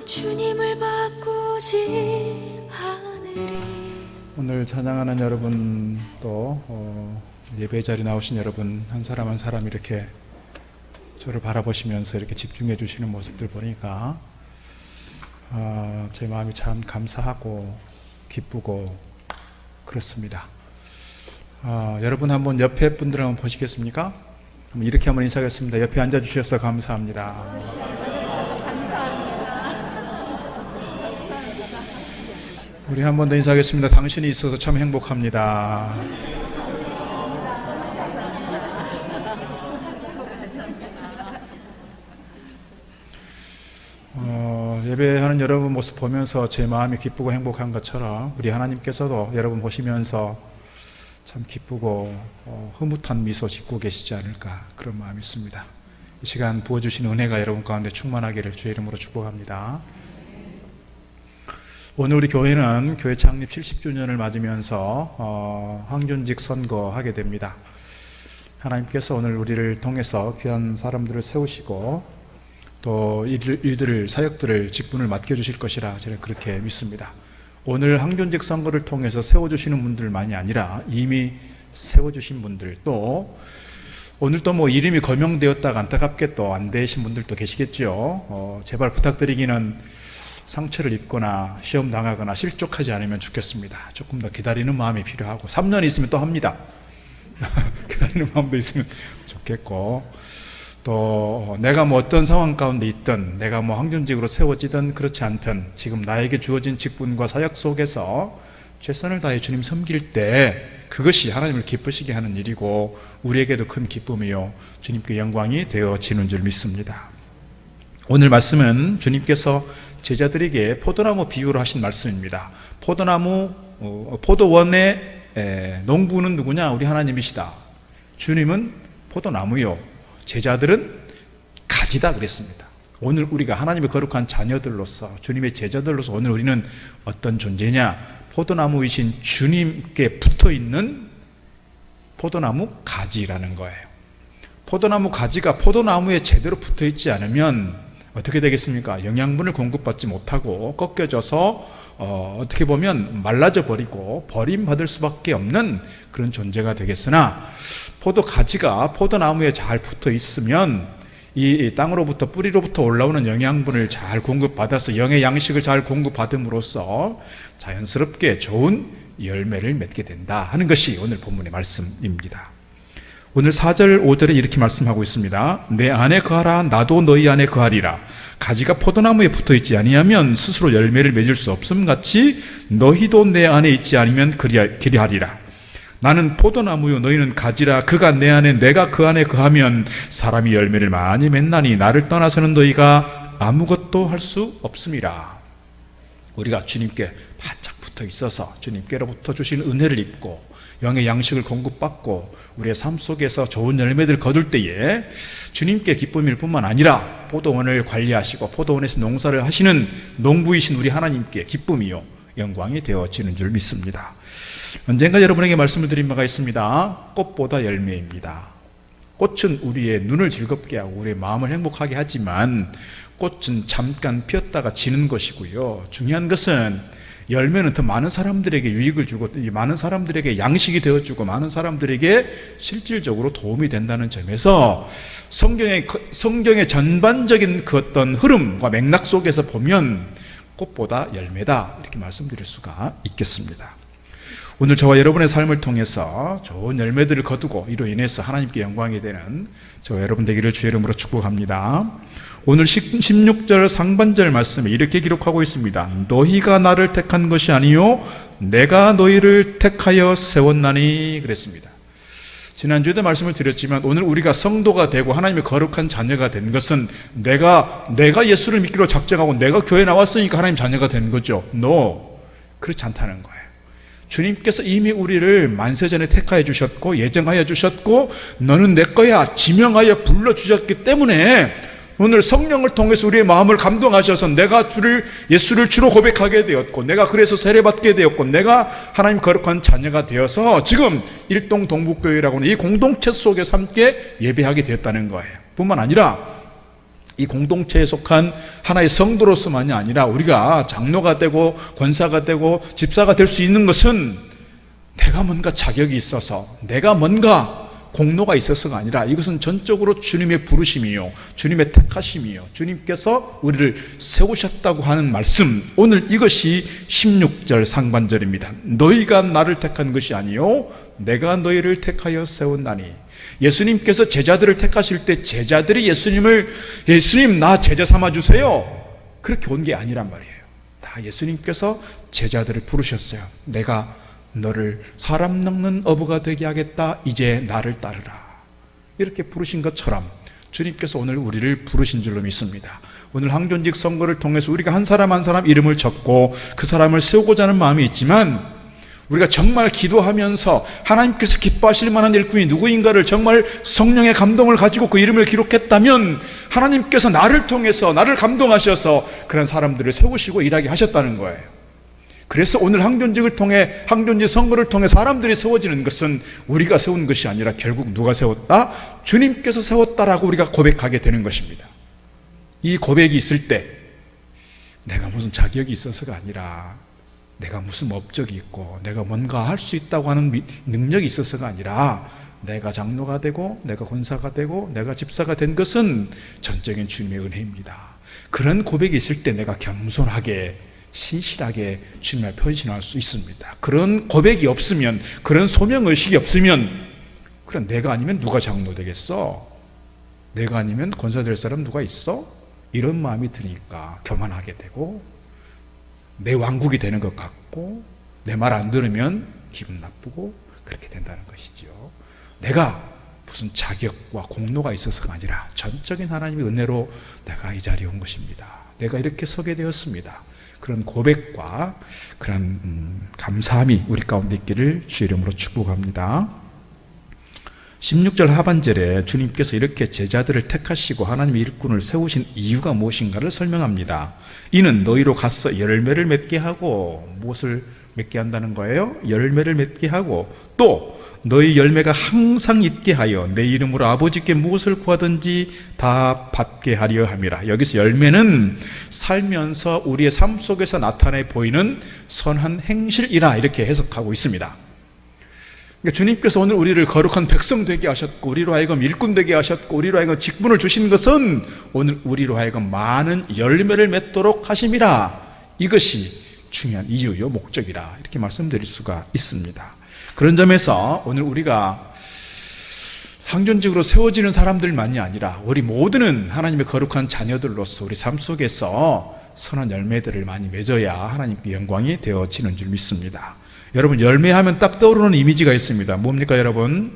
주님을 바꾸지 않으리. 오늘 찬양하는 여러분 또 예배 자리에 나오신 여러분 한 사람 한 사람 이렇게 저를 바라보시면서 이렇게 집중해 주시는 모습들 보니까 제 마음이 참 감사하고 기쁘고 그렇습니다. 여러분 한번 옆에 분들 한번 보시겠습니까? 이렇게 한번 인사하겠습니다. 옆에 앉아주셔서 감사합니다. 우리 한 번 더 인사하겠습니다. 당신이 있어서 참 행복합니다. 예배하는 여러분 모습 보면서 제 마음이 기쁘고 행복한 것처럼 우리 하나님께서도 여러분 보시면서 참 기쁘고 흐뭇한 미소 짓고 계시지 않을까 그런 마음이 있습니다. 이 시간 부어주신 은혜가 여러분 가운데 충만하기를 주의 이름으로 축복합니다. 오늘 우리 교회는 교회 창립 70주년을 맞으면서 황준직 선거하게 됩니다. 하나님께서 오늘 우리를 통해서 귀한 사람들을 세우시고 또 일들을 사역들을 직분을 맡겨주실 것이라 저는 그렇게 믿습니다. 오늘 황준직 선거를 통해서 세워주시는 분들만이 아니라 이미 세워주신 분들 또 오늘 또 뭐 이름이 거명되었다가 안타깝게 또 안 되신 분들도 계시겠죠. 제발 부탁드리기는 상처를 입거나 시험 당하거나 실족하지 않으면 좋겠습니다. 조금 더 기다리는 마음이 필요하고 3년 있으면 또 합니다. 기다리는 마음도 있으면 좋겠고 또 내가 뭐 어떤 상황 가운데 있든 내가 뭐 황준직으로 세워지든 그렇지 않든 지금 나에게 주어진 직분과 사역 속에서 최선을 다해 주님 섬길 때 그것이 하나님을 기쁘시게 하는 일이고 우리에게도 큰 기쁨이요 주님께 영광이 되어지는 줄 믿습니다. 오늘 말씀은 주님께서 제자들에게 포도나무 비유로 하신 말씀입니다. 포도원의 농부는 누구냐? 우리 하나님이시다. 주님은 포도나무요 제자들은 가지다 그랬습니다. 오늘 우리가 하나님의 거룩한 자녀들로서 주님의 제자들로서 오늘 우리는 어떤 존재냐? 포도나무이신 주님께 붙어있는 포도나무 가지라는 거예요. 포도나무 가지가 포도나무에 제대로 붙어있지 않으면 어떻게 되겠습니까? 영양분을 공급받지 못하고 꺾여져서 어떻게 보면 말라져 버리고 버림받을 수밖에 없는 그런 존재가 되겠으나 포도 가지가 포도나무에 잘 붙어 있으면 이 땅으로부터 뿌리로부터 올라오는 영양분을 잘 공급받아서 영의 양식을 잘 공급받음으로써 자연스럽게 좋은 열매를 맺게 된다 하는 것이 오늘 본문의 말씀입니다. 오늘 4절 5절에 이렇게 말씀하고 있습니다. 내 안에 거하라 나도 너희 안에 거하리라. 가지가 포도나무에 붙어있지 아니하면 스스로 열매를 맺을 수 없음같이 너희도 내 안에 있지 않으면 그리하리라. 나는 포도나무요 너희는 가지라. 그가 내 안에 내가 그 안에 거하면 사람이 열매를 많이 맺나니 나를 떠나서는 너희가 아무것도 할 수 없음이라. 우리가 주님께 바짝 붙어 있어서 주님께로부터 주신 은혜를 입고 영의 양식을 공급받고 우리의 삶 속에서 좋은 열매들을 거둘 때에 주님께 기쁨일 뿐만 아니라 포도원을 관리하시고 포도원에서 농사를 하시는 농부이신 우리 하나님께 기쁨이요 영광이 되어지는 줄 믿습니다. 언젠가 여러분에게 말씀을 드린 바가 있습니다. 꽃보다 열매입니다. 꽃은 우리의 눈을 즐겁게 하고 우리의 마음을 행복하게 하지만 꽃은 잠깐 피었다가 지는 것이고요. 중요한 것은 열매는 더 많은 사람들에게 유익을 주고 많은 사람들에게 양식이 되어주고 많은 사람들에게 실질적으로 도움이 된다는 점에서 성경의 전반적인 그 어떤 흐름과 맥락 속에서 보면 꽃보다 열매다 이렇게 말씀드릴 수가 있겠습니다. 오늘 저와 여러분의 삶을 통해서 좋은 열매들을 거두고 이로 인해서 하나님께 영광이 되는 저와 여러분 되기를 주의 이름으로 축복합니다. 오늘 16절 상반절 말씀에 이렇게 기록하고 있습니다. 너희가 나를 택한 것이 아니요 내가 너희를 택하여 세웠나니 그랬습니다. 지난주에도 말씀을 드렸지만 오늘 우리가 성도가 되고 하나님의 거룩한 자녀가 된 것은 내가 예수를 믿기로 작정하고 내가 교회에 나왔으니까 하나님 자녀가 된 거죠. No, 그렇지 않다는 거예요. 주님께서 이미 우리를 만세전에 택하여 주셨고 예정하여 주셨고 너는 내 거야 지명하여 불러주셨기 때문에 오늘 성령을 통해서 우리의 마음을 감동하셔서 내가 예수를 주로 고백하게 되었고 내가 그래서 세례받게 되었고 내가 하나님 거룩한 자녀가 되어서 지금 일동 동북교회라고 하는 이 공동체 속에서 함께 예배하게 되었다는 거예요. 뿐만 아니라 이 공동체에 속한 하나의 성도로서만이 아니라 우리가 장로가 되고 권사가 되고 집사가 될 수 있는 것은 내가 뭔가 자격이 있어서, 내가 뭔가 공로가 있어서가 아니라 이것은 전적으로 주님의 부르심이요, 주님의 택하심이요, 주님께서 우리를 세우셨다고 하는 말씀. 오늘 이것이 16절 상반절입니다. 너희가 나를 택한 것이 아니요 내가 너희를 택하여 세웠나니. 예수님께서 제자들을 택하실 때 제자들이 예수님 나 제자 삼아주세요 그렇게 온 게 아니란 말이에요. 다 예수님께서 제자들을 부르셨어요. 내가 너를 사람 낚는 어부가 되게 하겠다. 이제 나를 따르라. 이렇게 부르신 것처럼 주님께서 오늘 우리를 부르신 줄로 믿습니다. 오늘 항존직 선거를 통해서 우리가 한 사람 한 사람 이름을 적고 그 사람을 세우고자 하는 마음이 있지만, 우리가 정말 기도하면서 하나님께서 기뻐하실 만한 일꾼이 누구인가를 정말 성령의 감동을 가지고 그 이름을 기록했다면 하나님께서 나를 통해서, 나를 감동하셔서 그런 사람들을 세우시고 일하게 하셨다는 거예요. 그래서 오늘 항존직을 통해, 항존직 선거를 통해 사람들이 세워지는 것은 우리가 세운 것이 아니라 결국 누가 세웠다? 주님께서 세웠다라고 우리가 고백하게 되는 것입니다. 이 고백이 있을 때 내가 무슨 자격이 있어서가 아니라, 내가 무슨 업적이 있고 내가 뭔가 할 수 있다고 하는 능력이 있어서가 아니라, 내가 장로가 되고 내가 권사가 되고 내가 집사가 된 것은 전적인 주님의 은혜입니다. 그런 고백이 있을 때 내가 겸손하게 신실하게 주님 앞에 헌신할 수 있습니다. 그런 고백이 없으면, 그런 소명의식이 없으면, 그럼 내가 아니면 누가 장로 되겠어? 내가 아니면 권사 될 사람 누가 있어? 이런 마음이 드니까 교만하게 되고 내 왕국이 되는 것 같고 내 말 안 들으면 기분 나쁘고 그렇게 된다는 것이죠. 내가 무슨 자격과 공로가 있어서가 아니라 전적인 하나님의 은혜로 내가 이 자리에 온 것입니다. 내가 이렇게 서게 되었습니다. 그런 고백과 그런 감사함이 우리 가운데 있기를 주의 이름으로 축복합니다. 16절 하반절에 주님께서 이렇게 제자들을 택하시고 하나님의 일꾼을 세우신 이유가 무엇인가를 설명합니다. 이는 너희로 가서 열매를 맺게 하고, 무엇을 맺게 한다는 거예요? 열매를 맺게 하고, 또 너희 열매가 항상 있게 하여 내 이름으로 아버지께 무엇을 구하든지 다 받게 하려 함이라. 여기서 열매는 살면서 우리의 삶 속에서 나타내 보이는 선한 행실이라 이렇게 해석하고 있습니다. 그러니까 주님께서 오늘 우리를 거룩한 백성 되게 하셨고 우리로 하여금 일꾼 되게 하셨고 우리로 하여금 직분을 주신 것은 오늘 우리로 하여금 많은 열매를 맺도록 하심이라. 이것이 중요한 이유요, 목적이라 이렇게 말씀드릴 수가 있습니다. 그런 점에서 오늘 우리가 항존직으로 세워지는 사람들만이 아니라 우리 모두는 하나님의 거룩한 자녀들로서 우리 삶 속에서 선한 열매들을 많이 맺어야 하나님께 영광이 되어지는 줄 믿습니다. 여러분, 열매하면 딱 떠오르는 이미지가 있습니다. 뭡니까 여러분?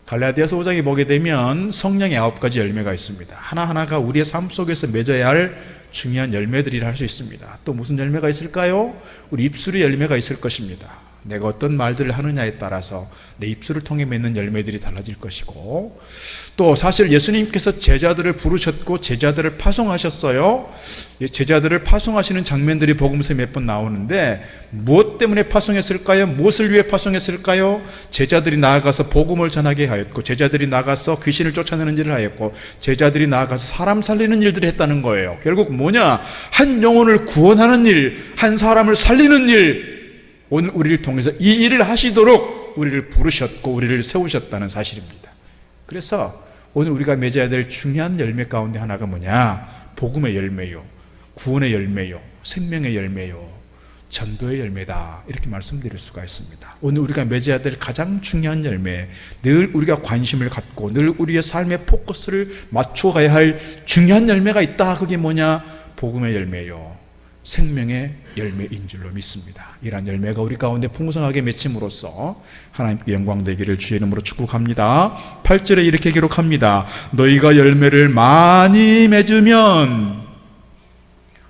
갈라디아서 5장에 보게 되면 성령의 9가지 열매가 있습니다. 하나하나가 우리의 삶 속에서 맺어야 할 중요한 열매들이라 할 수 있습니다. 또 무슨 열매가 있을까요? 우리 입술의 열매가 있을 것입니다. 내가 어떤 말들을 하느냐에 따라서 내 입술을 통해 맺는 열매들이 달라질 것이고, 또 사실 예수님께서 제자들을 부르셨고 제자들을 파송하셨어요. 제자들을 파송하시는 장면들이 복음서에 몇 번 나오는데 무엇 때문에 파송했을까요? 무엇을 위해 파송했을까요? 제자들이 나아가서 복음을 전하게 하였고, 제자들이 나가서 귀신을 쫓아내는 일을 하였고, 제자들이 나아가서 사람 살리는 일들을 했다는 거예요. 결국 뭐냐? 한 영혼을 구원하는 일, 한 사람을 살리는 일, 오늘 우리를 통해서 이 일을 하시도록 우리를 부르셨고 우리를 세우셨다는 사실입니다. 그래서 오늘 우리가 맺어야 될 중요한 열매 가운데 하나가 뭐냐? 복음의 열매요, 구원의 열매요, 생명의 열매요, 전도의 열매다 이렇게 말씀드릴 수가 있습니다. 오늘 우리가 맺어야 될 가장 중요한 열매, 늘 우리가 관심을 갖고 늘 우리의 삶의 포커스를 맞춰 가야 할 중요한 열매가 있다. 그게 뭐냐? 복음의 열매요, 생명의 열매인 줄로 믿습니다. 이러한 열매가 우리 가운데 풍성하게 맺힘으로써 하나님께 영광 되기를 주의 이름으로 축복합니다. 8절에 이렇게 기록합니다. 너희가 열매를 많이 맺으면,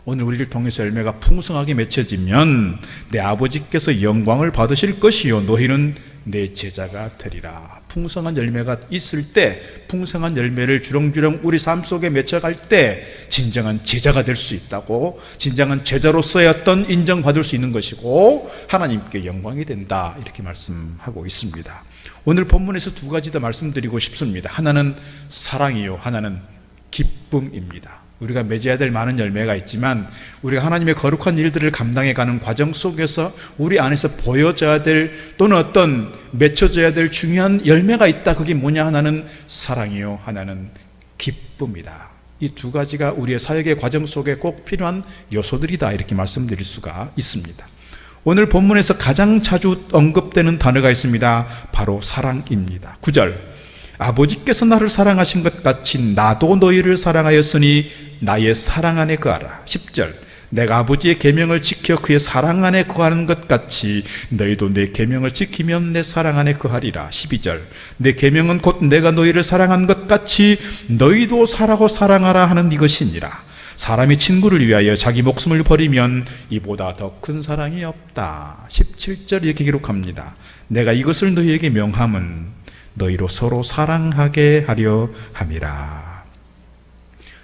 오늘 우리를 통해서 열매가 풍성하게 맺혀지면 내 아버지께서 영광을 받으실 것이요 너희는 내 제자가 되리라. 풍성한 열매가 있을 때, 풍성한 열매를 주렁주렁 우리 삶 속에 맺혀갈 때 진정한 제자가 될 수 있다고, 진정한 제자로서의 어떤 인정받을 수 있는 것이고 하나님께 영광이 된다 이렇게 말씀하고 있습니다. 오늘 본문에서 두 가지 더 말씀드리고 싶습니다. 하나는 사랑이요, 하나는 기쁨입니다. 우리가 맺어야 될 많은 열매가 있지만 우리가 하나님의 거룩한 일들을 감당해가는 과정 속에서 우리 안에서 보여져야 될 또는 어떤 맺혀져야 될 중요한 열매가 있다. 그게 뭐냐? 하나는 사랑이요, 하나는 기쁨이다. 이 두 가지가 우리의 사역의 과정 속에 꼭 필요한 요소들이다, 이렇게 말씀드릴 수가 있습니다. 오늘 본문에서 가장 자주 언급되는 단어가 있습니다. 바로 사랑입니다. 9절, 아버지께서 나를 사랑하신 것 같이 나도 너희를 사랑하였으니 나의 사랑 안에 거하라. 10절, 내가 아버지의 계명을 지켜 그의 사랑 안에 거하는 것 같이 너희도 내 계명을 지키면 내 사랑 안에 거하리라. 12절, 내 계명은 곧 내가 너희를 사랑한 것 같이 너희도 사랑하고 사랑하라 하는 이것이니라. 사람이 친구를 위하여 자기 목숨을 버리면 이보다 더 큰 사랑이 없다. 17절 이렇게 기록합니다. 내가 이것을 너희에게 명함은 너희로 서로 사랑하게 하려 함이라.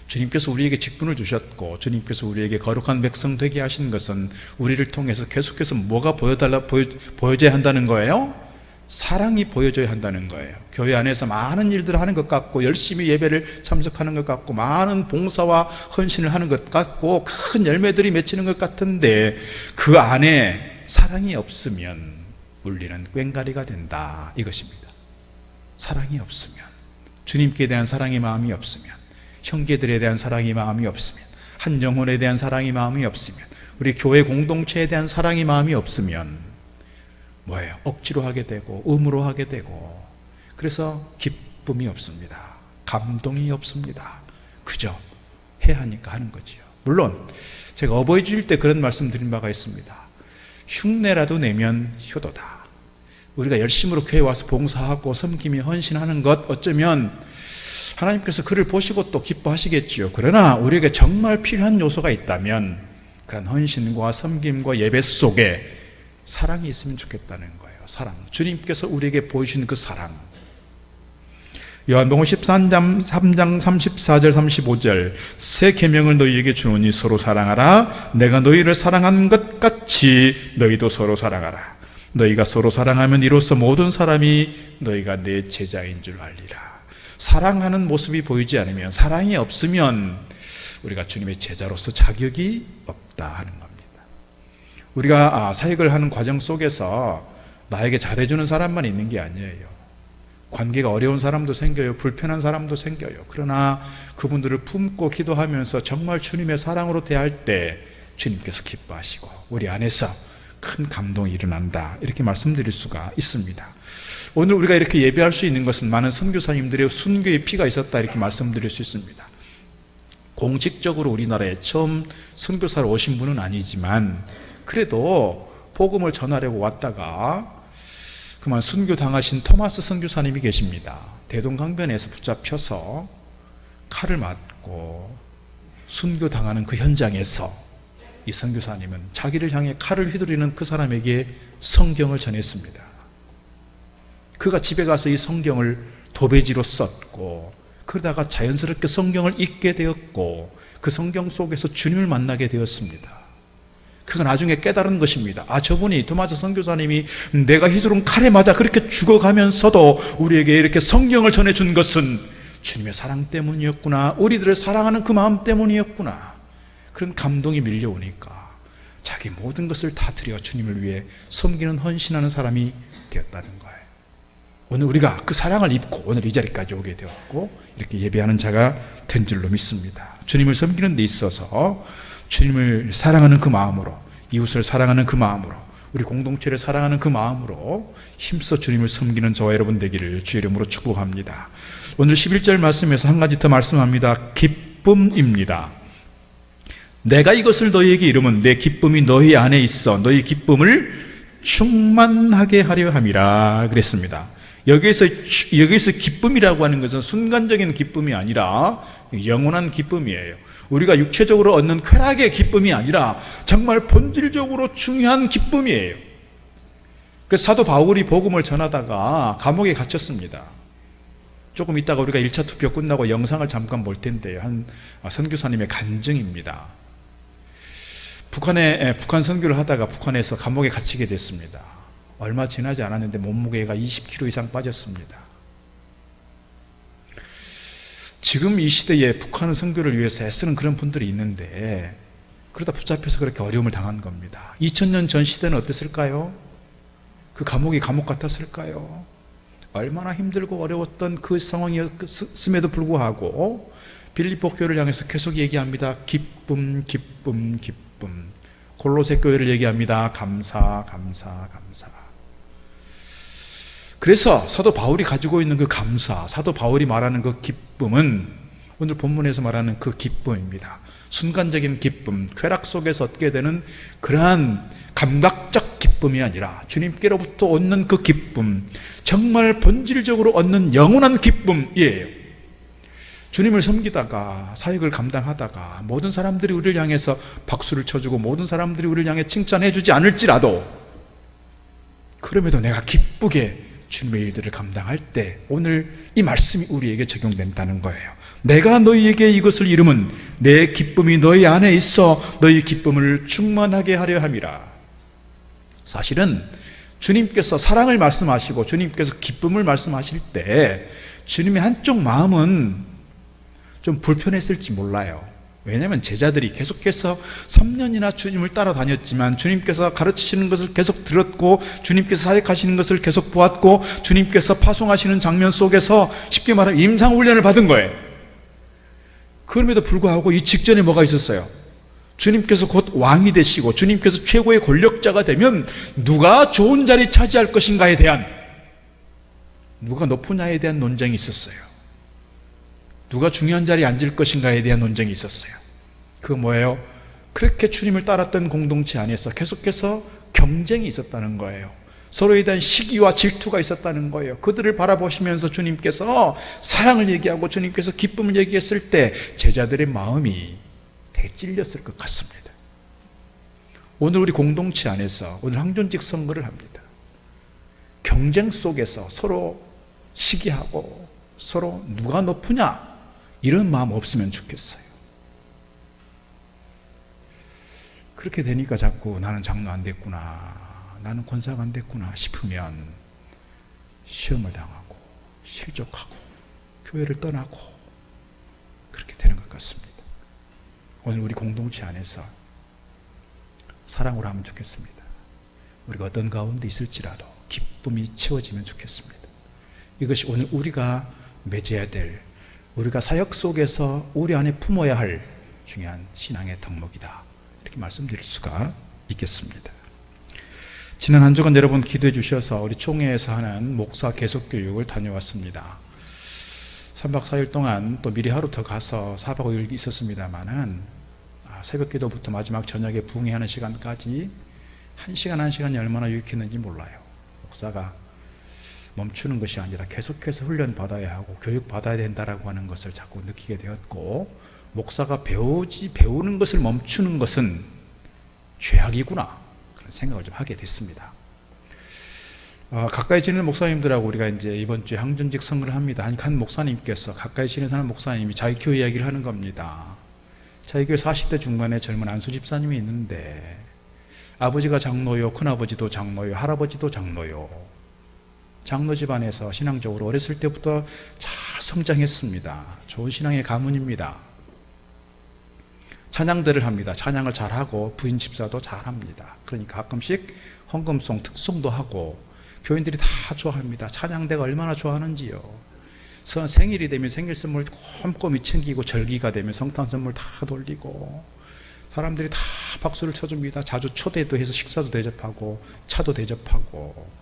주님께서 우리에게 직분을 주셨고 주님께서 우리에게 거룩한 백성 되게 하신 것은 우리를 통해서 계속해서 뭐가 보여져야 한다는 거예요? 사랑이 보여져야 한다는 거예요. 교회 안에서 많은 일들을 하는 것 같고 열심히 예배를 참석하는 것 같고 많은 봉사와 헌신을 하는 것 같고 큰 열매들이 맺히는 것 같은데 그 안에 사랑이 없으면 우리는 꽹가리가 된다, 이것입니다. 사랑이 없으면, 주님께 대한 사랑의 마음이 없으면, 형제들에 대한 사랑의 마음이 없으면, 한 영혼에 대한 사랑의 마음이 없으면, 우리 교회 공동체에 대한 사랑의 마음이 없으면 뭐예요? 억지로 하게 되고 의무로 하게 되고, 그래서 기쁨이 없습니다. 감동이 없습니다. 그저 해야 하니까 하는 거지요. 물론 제가 어버이 주일 때 그런 말씀 드린 바가 있습니다. 흉내라도 내면 효도다. 우리가 열심으로 교회 와서 봉사하고 섬김이 헌신하는 것, 어쩌면 하나님께서 그를 보시고 또 기뻐하시겠지요. 그러나 우리에게 정말 필요한 요소가 있다면 그런 헌신과 섬김과 예배 속에 사랑이 있으면 좋겠다는 거예요. 사랑. 주님께서 우리에게 보여주신 그 사랑. 요한복음 13장 34절 35절, 새 계명을 너희에게 주노니 서로 사랑하라. 내가 너희를 사랑한 것 같이 너희도 서로 사랑하라. 너희가 서로 사랑하면 이로써 모든 사람이 너희가 내 제자인 줄 알리라. 사랑하는 모습이 보이지 않으면, 사랑이 없으면 우리가 주님의 제자로서 자격이 없다 하는 겁니다. 우리가 사역을 하는 과정 속에서 나에게 잘해주는 사람만 있는 게 아니에요. 관계가 어려운 사람도 생겨요. 불편한 사람도 생겨요. 그러나 그분들을 품고 기도하면서 정말 주님의 사랑으로 대할 때 주님께서 기뻐하시고 우리 안에서 큰 감동이 일어난다, 이렇게 말씀드릴 수가 있습니다. 오늘 우리가 이렇게 예배할 수 있는 것은 많은 선교사님들의 순교의 피가 있었다, 이렇게 말씀드릴 수 있습니다. 공식적으로 우리나라에 처음 선교사로 오신 분은 아니지만 그래도 복음을 전하려고 왔다가 그만 순교당하신 토마스 선교사님이 계십니다. 대동강변에서 붙잡혀서 칼을 맞고 순교당하는 그 현장에서 이 선교사님은 자기를 향해 칼을 휘두르는 그 사람에게 성경을 전했습니다. 그가 집에 가서 이 성경을 도배지로 썼고, 그러다가 자연스럽게 성경을 읽게 되었고, 그 성경 속에서 주님을 만나게 되었습니다. 그가 나중에 깨달은 것입니다. 저분이, 토마스 선교사님이 내가 휘두른 칼에 맞아 그렇게 죽어가면서도 우리에게 이렇게 성경을 전해준 것은 주님의 사랑 때문이었구나, 우리들을 사랑하는 그 마음 때문이었구나. 그런 감동이 밀려오니까 자기 모든 것을 다 드려 주님을 위해 섬기는, 헌신하는 사람이 되었다는 거예요. 오늘 우리가 그 사랑을 입고 오늘 이 자리까지 오게 되었고 이렇게 예배하는 자가 된 줄로 믿습니다. 주님을 섬기는 데 있어서 주님을 사랑하는 그 마음으로, 이웃을 사랑하는 그 마음으로, 우리 공동체를 사랑하는 그 마음으로 힘써 주님을 섬기는 저와 여러분 되기를 주의 이름으로 축복합니다. 오늘 11절 말씀에서 한 가지 더 말씀합니다. 기쁨입니다. 내가 이것을 너희에게 이루면 내 기쁨이 너희 안에 있어 너희 기쁨을 충만하게 하려 함이라 그랬습니다. 여기에서 기쁨이라고 하는 것은 순간적인 기쁨이 아니라 영원한 기쁨이에요. 우리가 육체적으로 얻는 쾌락의 기쁨이 아니라 정말 본질적으로 중요한 기쁨이에요. 그래서 사도 바울이 복음을 전하다가 감옥에 gat혔습니다. 조금 있다가 우리가 1차 투표 끝나고 영상을 잠깐 볼 텐데요. 한 선교사님의 간증입니다. 북한 선교를 하다가 북한에서 감옥에 갇히게 됐습니다. 얼마 지나지 않았는데 몸무게가 20kg 이상 빠졌습니다. 지금 이 시대에 북한 선교를 위해서 애쓰는 그런 분들이 있는데 그러다 붙잡혀서 그렇게 어려움을 당한 겁니다. 2000년 전 시대는 어땠을까요? 그 감옥이 감옥 같았을까요? 얼마나 힘들고 어려웠던 그 상황이었음에도 불구하고 빌립보 교회를 향해서 계속 얘기합니다. 기쁨, 기쁨, 기쁨. 골로새 교회를 얘기합니다. 감사, 감사, 감사. 그래서 사도 바울이 가지고 있는 그 감사, 사도 바울이 말하는 그 기쁨은 오늘 본문에서 말하는 그 기쁨입니다. 순간적인 기쁨, 쾌락 속에서 얻게 되는 그러한 감각적 기쁨이 아니라 주님께로부터 얻는 그 기쁨, 정말 본질적으로 얻는 영원한 기쁨이에요. 주님을 섬기다가 사역을 감당하다가 모든 사람들이 우리를 향해서 박수를 쳐주고 모든 사람들이 우리를 향해 칭찬해 주지 않을지라도 그럼에도 내가 기쁘게 주님의 일들을 감당할 때 오늘 이 말씀이 우리에게 적용된다는 거예요. 내가 너희에게 이것을 이름은 내 기쁨이 너희 안에 있어 너희 기쁨을 충만하게 하려 함이라. 사실은 주님께서 사랑을 말씀하시고 주님께서 기쁨을 말씀하실 때 주님의 한쪽 마음은 좀 불편했을지 몰라요. 왜냐하면 제자들이 계속해서 3년이나 주님을 따라다녔지만 주님께서 가르치시는 것을 계속 들었고 주님께서 사역하시는 것을 계속 보았고 주님께서 파송하시는 장면 속에서 쉽게 말하면 임상훈련을 받은 거예요. 그럼에도 불구하고 이 직전에 뭐가 있었어요? 주님께서 곧 왕이 되시고 주님께서 최고의 권력자가 되면 누가 좋은 자리 차지할 것인가에 대한, 누가 높으냐에 대한 논쟁이 있었어요. 누가 중요한 자리에 앉을 것인가에 대한 논쟁이 있었어요. 그거 뭐예요? 그렇게 주님을 따랐던 공동체 안에서 계속해서 경쟁이 있었다는 거예요. 서로에 대한 시기와 질투가 있었다는 거예요. 그들을 바라보시면서 주님께서 사랑을 얘기하고 주님께서 기쁨을 얘기했을 때 제자들의 마음이 되게 찔렸을 것 같습니다. 오늘 우리 공동체 안에서 오늘 항존직 선거를 합니다. 경쟁 속에서 서로 시기하고 서로 누가 높으냐 이런 마음 없으면 좋겠어요. 그렇게 되니까 자꾸 나는 장로 안 됐구나, 나는 권사가 안 됐구나 싶으면 시험을 당하고 실족하고 교회를 떠나고 그렇게 되는 것 같습니다. 오늘 우리 공동체 안에서 사랑으로 하면 좋겠습니다. 우리가 어떤 가운데 있을지라도 기쁨이 채워지면 좋겠습니다. 이것이 오늘 우리가 맺어야 될, 우리가 사역 속에서 우리 안에 품어야 할 중요한 신앙의 덕목이다, 이렇게 말씀드릴 수가 있겠습니다. 지난 한 주간 여러분 기도해 주셔서 우리 총회에서 하는 목사 계속 교육을 다녀왔습니다. 3박 4일 동안 또 미리 하루 더 가서 4박 5일 있었습니다만은 새벽 기도부터 마지막 저녁에 부흥회하는 시간까지 1시간이 얼마나 유익했는지 몰라요. 목사가 멈추는 것이 아니라 계속해서 훈련 받아야 하고 교육 받아야 된다라고 하는 것을 자꾸 느끼게 되었고, 목사가 배우는 것을 멈추는 것은 죄악이구나 그런 생각을 좀 하게 됐습니다. 가까이 지내는 목사님들하고 우리가 이제 이번 주에 항존직 선거를 합니다. 한 목사님께서, 가까이 지내는 목사님이 자기 교회 이야기를 하는 겁니다. 자기 교회 40대 중반에 젊은 안수 집사님이 있는데 아버지가 장로요, 큰아버지도 장로요, 할아버지도 장로요. 장로 집안에서 신앙적으로 어렸을 때부터 잘 성장했습니다. 좋은 신앙의 가문입니다. 찬양들을 합니다. 찬양을 잘하고 부인 집사도 잘합니다. 그러니까 가끔씩 헌금송, 특송도 하고 교인들이 다 좋아합니다. 찬양대가 얼마나 좋아하는지요. 생일이 되면 생일 선물 꼼꼼히 챙기고, 절기가 되면 성탄 선물 다 돌리고 사람들이 다 박수를 쳐줍니다. 자주 초대도 해서 식사도 대접하고 차도 대접하고.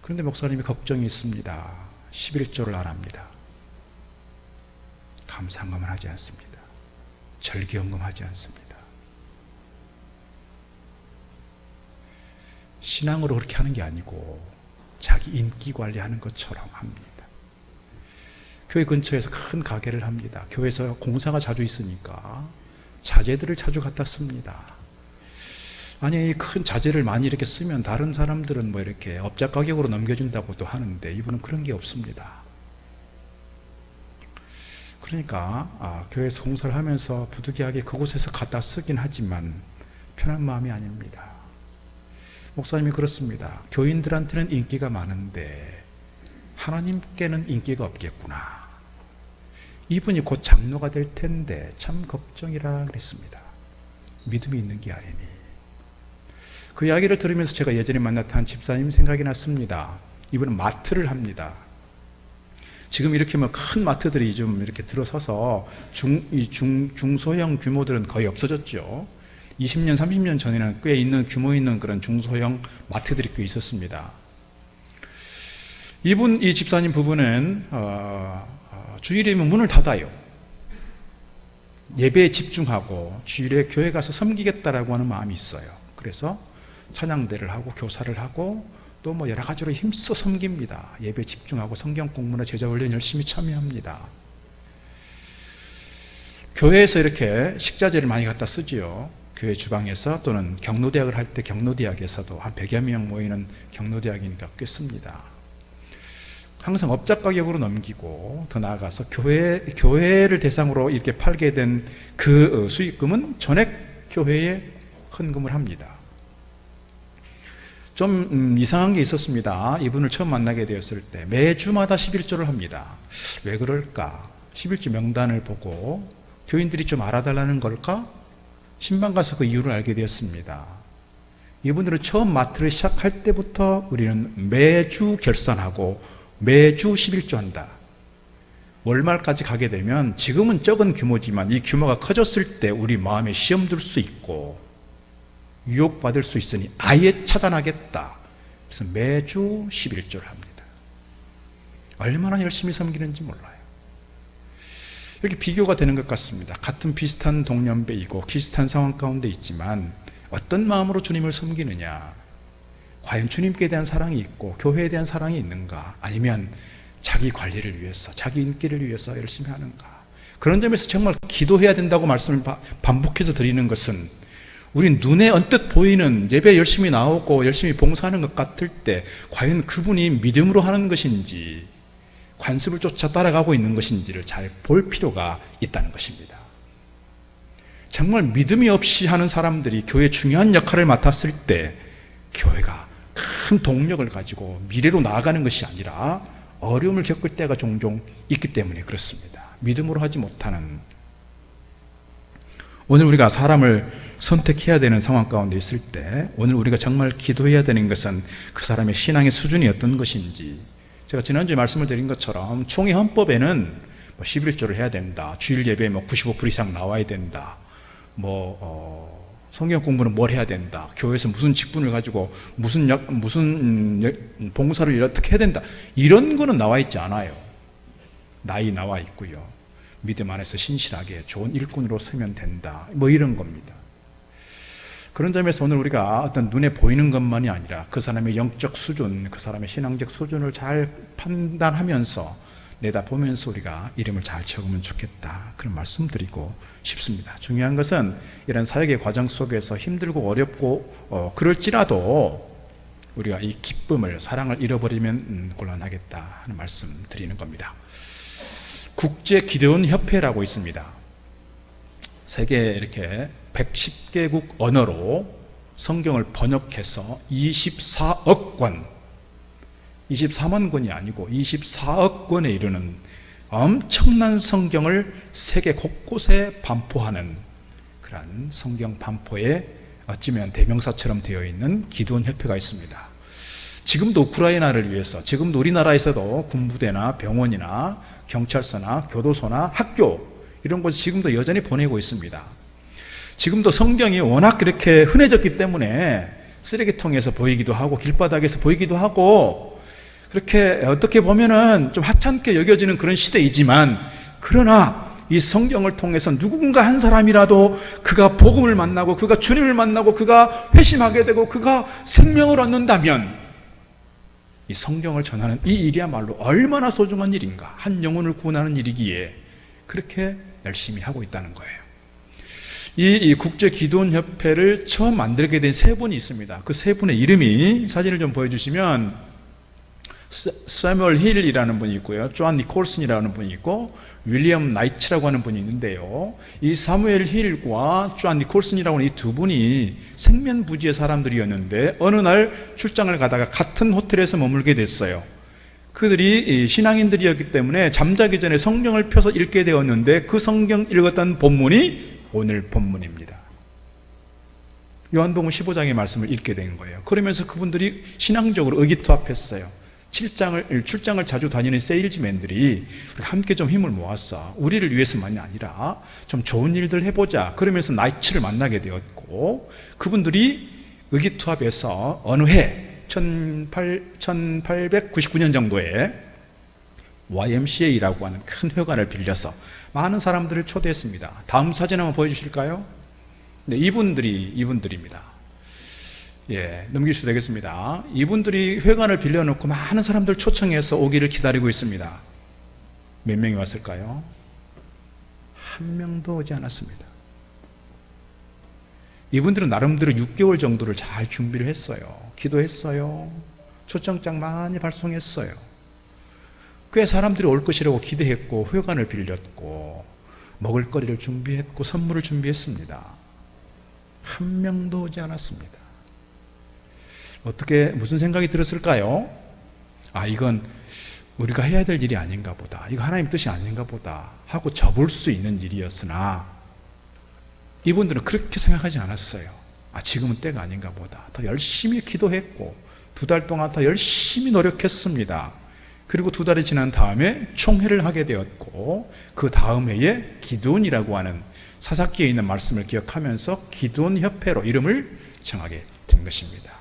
그런데 목사님이 걱정이 있습니다. 11조를 안 합니다. 감사헌금을 하지 않습니다. 절기헌금하지 않습니다. 신앙으로 그렇게 하는 게 아니고 자기 인기 관리하는 것처럼 합니다. 교회 근처에서 큰 가게를 합니다. 교회에서 공사가 자주 있으니까 자재들을 자주 갖다 씁니다. 아니, 큰 자재를 많이 이렇게 쓰면 다른 사람들은 뭐 이렇게 업자 가격으로 넘겨준다고도 하는데 이분은 그런 게 없습니다. 그러니까 교회에서 공사를 하면서 부득이하게 그곳에서 갖다 쓰긴 하지만 편한 마음이 아닙니다. 목사님이 그렇습니다. 교인들한테는 인기가 많은데 하나님께는 인기가 없겠구나. 이분이 곧 장로가 될 텐데 참 걱정이라 그랬습니다. 믿음이 있는 게 아니니. 그 이야기를 들으면서 제가 예전에 만났던 한 집사님 생각이 났습니다. 이분은 마트를 합니다. 지금 이렇게 뭐 큰 마트들이 좀 이렇게 들어서서 중소형 규모들은 거의 없어졌죠. 20년, 30년 전에는 꽤 있는 규모 있는 그런 중소형 마트들이 꽤 있었습니다. 이 집사님 부부는 주일이면 문을 닫아요. 예배에 집중하고 주일에 교회 가서 섬기겠다라고 하는 마음이 있어요. 그래서 찬양대를 하고 교사를 하고 또 뭐 여러 가지로 힘써 섬깁니다. 예배에 집중하고 성경 공부나 제자 훈련 열심히 참여합니다. 교회에서 이렇게 식자재를 많이 갖다 쓰지요. 교회 주방에서 또는 경로대학을 할 때 경로대학에서도 한 100여 명 모이는 경로대학이니까 꽤 씁니다. 항상 업자 가격으로 넘기고 더 나아가서 교회를 대상으로 이렇게 팔게 된 그 수익금은 전액 교회에 헌금을 합니다. 좀 이상한 게 있었습니다. 이분을 처음 만나게 되었을 때 매주마다 11조를 합니다. 왜 그럴까? 11조 명단을 보고 교인들이 좀 알아달라는 걸까? 신방 가서 그 이유를 알게 되었습니다. 이분들은 처음 마트를 시작할 때부터 우리는 매주 결산하고 매주 11조 한다. 월말까지 가게 되면 지금은 적은 규모지만 이 규모가 커졌을 때 우리 마음에 시험 들 수 있고 유혹받을 수 있으니 아예 차단하겠다. 그래서 매주 11조를 합니다. 얼마나 열심히 섬기는지 몰라요. 이렇게 비교가 되는 것 같습니다. 같은 비슷한 동년배이고 비슷한 상황 가운데 있지만 어떤 마음으로 주님을 섬기느냐, 과연 주님께 대한 사랑이 있고 교회에 대한 사랑이 있는가, 아니면 자기 관리를 위해서 자기 인기를 위해서 열심히 하는가. 그런 점에서 정말 기도해야 된다고 말씀을 반복해서 드리는 것은 우리 눈에 언뜻 보이는 예배 열심히 나오고 열심히 봉사하는 것 같을 때 과연 그분이 믿음으로 하는 것인지 관습을 쫓아 따라가고 있는 것인지를 잘 볼 필요가 있다는 것입니다. 정말 믿음이 없이 하는 사람들이 교회에 중요한 역할을 맡았을 때 교회가 큰 동력을 가지고 미래로 나아가는 것이 아니라 어려움을 겪을 때가 종종 있기 때문에 그렇습니다. 믿음으로 하지 못하는, 오늘 우리가 사람을 선택해야 되는 상황 가운데 있을 때 오늘 우리가 정말 기도해야 되는 것은 그 사람의 신앙의 수준이 어떤 것인지, 제가 지난주에 말씀을 드린 것처럼 총회 헌법에는 11조를 해야 된다, 주일 예배에 95% 이상 나와야 된다, 성경 공부는 뭘 해야 된다, 교회에서 무슨 직분을 가지고 무슨 봉사를 어떻게 해야 된다, 이런 거는 나와 있지 않아요. 나이 나와 있고요. 믿음 안에서 신실하게 좋은 일꾼으로 서면 된다, 이런 겁니다. 그런 점에서 오늘 우리가 어떤 눈에 보이는 것만이 아니라 그 사람의 영적 수준, 그 사람의 신앙적 수준을 잘 판단하면서 내다보면서 우리가 이름을 잘 적으면 좋겠다, 그런 말씀 드리고 싶습니다. 중요한 것은 이런 사역의 과정 속에서 힘들고 어렵고 그럴지라도 우리가 이 기쁨을, 사랑을 잃어버리면 곤란하겠다 하는 말씀 드리는 겁니다. 국제 기도원 협회라고 있습니다. 세계 이렇게 110개국 언어로 성경을 번역해서 24억 권, 24만 권이 아니고 24억 권에 이르는 엄청난 성경을 세계 곳곳에 반포하는 그런 성경 반포에 어찌면 대명사처럼 되어 있는 기도원 협회가 있습니다. 지금도 우크라이나를 위해서, 지금도 우리나라에서도 군부대나 병원이나 경찰서나 교도소나 학교 이런 곳 지금도 여전히 보내고 있습니다. 지금도 성경이 워낙 그렇게 흔해졌기 때문에 쓰레기통에서 보이기도 하고 길바닥에서 보이기도 하고 그렇게 어떻게 보면은 좀 하찮게 여겨지는 그런 시대이지만, 그러나 이 성경을 통해서 누군가 한 사람이라도 그가 복음을 만나고 그가 주님을 만나고 그가 회심하게 되고 그가 생명을 얻는다면 이 성경을 전하는 이 일이야말로 얼마나 소중한 일인가, 한 영혼을 구원하는 일이기에 그렇게 열심히 하고 있다는 거예요. 이 국제기도원협회를 처음 만들게 된 세 분이 있습니다. 그 세 분의 이름이, 사진을 좀 보여주시면 사뮤엘 힐이라는 분이 있고요, 존 니콜슨이라는 분이 있고 윌리엄 나이츠라고 하는 분이 있는데요, 이 사뮤엘 힐과 존 니콜슨이라고 하는 이 두 분이 생면부지의 사람들이었는데 어느 날 출장을 가다가 같은 호텔에서 머물게 됐어요. 그들이 신앙인들이었기 때문에 잠자기 전에 성경을 펴서 읽게 되었는데 그 성경 읽었던 본문이 오늘 본문입니다. 요한복음 15장의 말씀을 읽게 된 거예요. 그러면서 그분들이 신앙적으로 의기투합했어요. 출장을 자주 다니는 세일즈맨들이 함께 좀 힘을 모았어. 우리를 위해서만이 아니라 좀 좋은 일들 해보자. 그러면서 나이츠를 만나게 되었고, 그분들이 의기투합해서 어느 해 1899년 정도에 YMCA라고 하는 큰 회관을 빌려서 많은 사람들을 초대했습니다. 다음 사진 한번 보여주실까요? 네, 이분들입니다. 예, 넘기셔도 되겠습니다. 이분들이 회관을 빌려놓고 많은 사람들 초청해서 오기를 기다리고 있습니다. 몇 명이 왔을까요? 한 명도 오지 않았습니다. 이분들은 나름대로 6개월 정도를 잘 준비를 했어요. 기도했어요. 초청장 많이 발송했어요. 꽤 사람들이 올 것이라고 기대했고, 회관을 빌렸고, 먹을거리를 준비했고, 선물을 준비했습니다. 한 명도 오지 않았습니다. 어떻게, 무슨 생각이 들었을까요? 아, 이건 우리가 해야 될 일이 아닌가 보다. 이거 하나님 뜻이 아닌가 보다 하고 접을 수 있는 일이었으나, 이분들은 그렇게 생각하지 않았어요. 아, 지금은 때가 아닌가 보다. 더 열심히 기도했고 2달 동안 더 열심히 노력했습니다. 그리고 2달이 지난 다음에 총회를 하게 되었고, 그 다음 해에 기드온이라고 하는 사사기에 있는 말씀을 기억하면서 기드온 협회로 이름을 정하게 된 것입니다.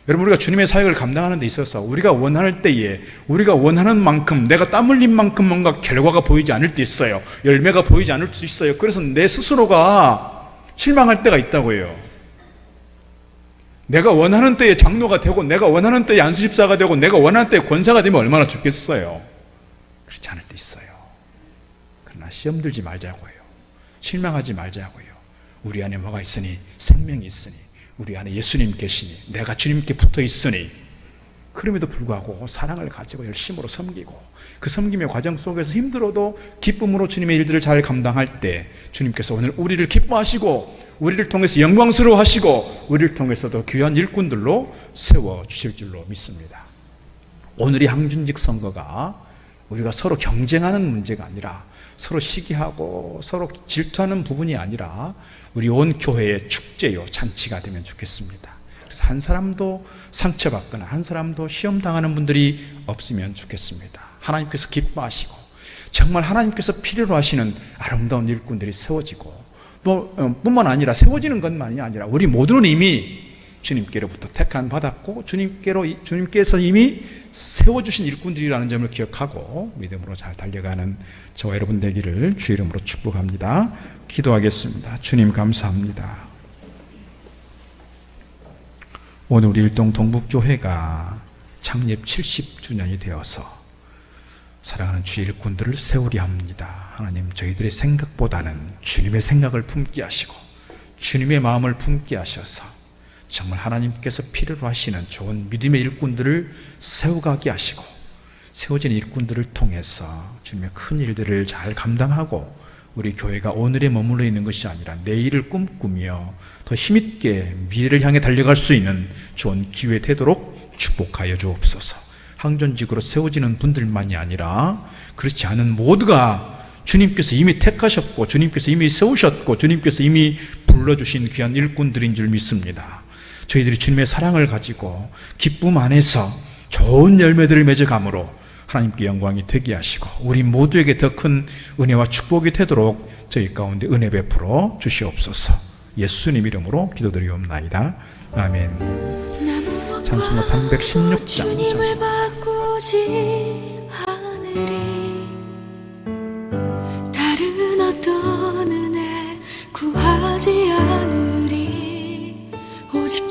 여러분, 우리가 주님의 사역을 감당하는 데 있어서 우리가 원하는 때에 우리가 원하는 만큼, 내가 땀 흘린 만큼 뭔가 결과가 보이지 않을 때 있어요. 열매가 보이지 않을 수 있어요. 그래서 내 스스로가 실망할 때가 있다고 해요. 내가 원하는 때에 장로가 되고, 내가 원하는 때에 안수집사가 되고, 내가 원하는 때에 권사가 되면 얼마나 좋겠어요. 그렇지 않을 때 있어요. 그러나 시험 들지 말자고요. 실망하지 말자고요. 우리 안에 뭐가 있으니? 생명이 있으니, 우리 안에 예수님 계시니, 내가 주님께 붙어 있으니, 그럼에도 불구하고 사랑을 가지고 열심으로 섬기고, 그 섬김의 과정 속에서 힘들어도 기쁨으로 주님의 일들을 잘 감당할 때 주님께서 오늘 우리를 기뻐하시고, 우리를 통해서 영광스러워 하시고, 우리를 통해서도 귀한 일꾼들로 세워주실 줄로 믿습니다. 오늘의 항준직 선거가 우리가 서로 경쟁하는 문제가 아니라, 서로 시기하고 서로 질투하는 부분이 아니라 우리 온 교회의 축제요, 잔치가 되면 좋겠습니다. 그래서 한 사람도 상처받거나 한 사람도 시험당하는 분들이 없으면 좋겠습니다. 하나님께서 기뻐하시고 정말 하나님께서 필요로 하시는 아름다운 일꾼들이 세워지고, 뿐만 아니라 세워지는 것만이 아니라 우리 모두는 이미 주님께로부터 택한 받았고, 주님께서 이미 세워주신 일꾼들이라는 점을 기억하고 믿음으로 잘 달려가는 저와 여러분 되기를 주의 이름으로 축복합니다. 기도하겠습니다. 주님, 감사합니다. 오늘 우리 일동 동북교회가 창립 70주년이 되어서 사랑하는 주의 일꾼들을 세우려 합니다. 하나님, 저희들의 생각보다는 주님의 생각을 품게 하시고 주님의 마음을 품게 하셔서 정말 하나님께서 필요로 하시는 좋은 믿음의 일꾼들을 세워가게 하시고, 세워진 일꾼들을 통해서 주님의 큰 일들을 잘 감당하고 우리 교회가 오늘에 머물러 있는 것이 아니라 내일을 꿈꾸며 더 힘있게 미래를 향해 달려갈 수 있는 좋은 기회 되도록 축복하여 주옵소서. 항존직으로 세워지는 분들만이 아니라 그렇지 않은 모두가 주님께서 이미 택하셨고, 주님께서 이미 세우셨고, 주님께서 이미 불러주신 귀한 일꾼들인 줄 믿습니다. 저희들이 주님의 사랑을 가지고 기쁨 안에서 좋은 열매들을 맺어감으로 하나님께 영광이 되게 하시고 우리 모두에게 더 큰 은혜와 축복이 되도록 저희 가운데 은혜 베풀어 주시옵소서. 예수님 이름으로 기도드리옵나이다. 아멘. 찬송가 316장 주님을 바꾸지 않으리. 다른 어떤 은혜 구하지 않으리. 오직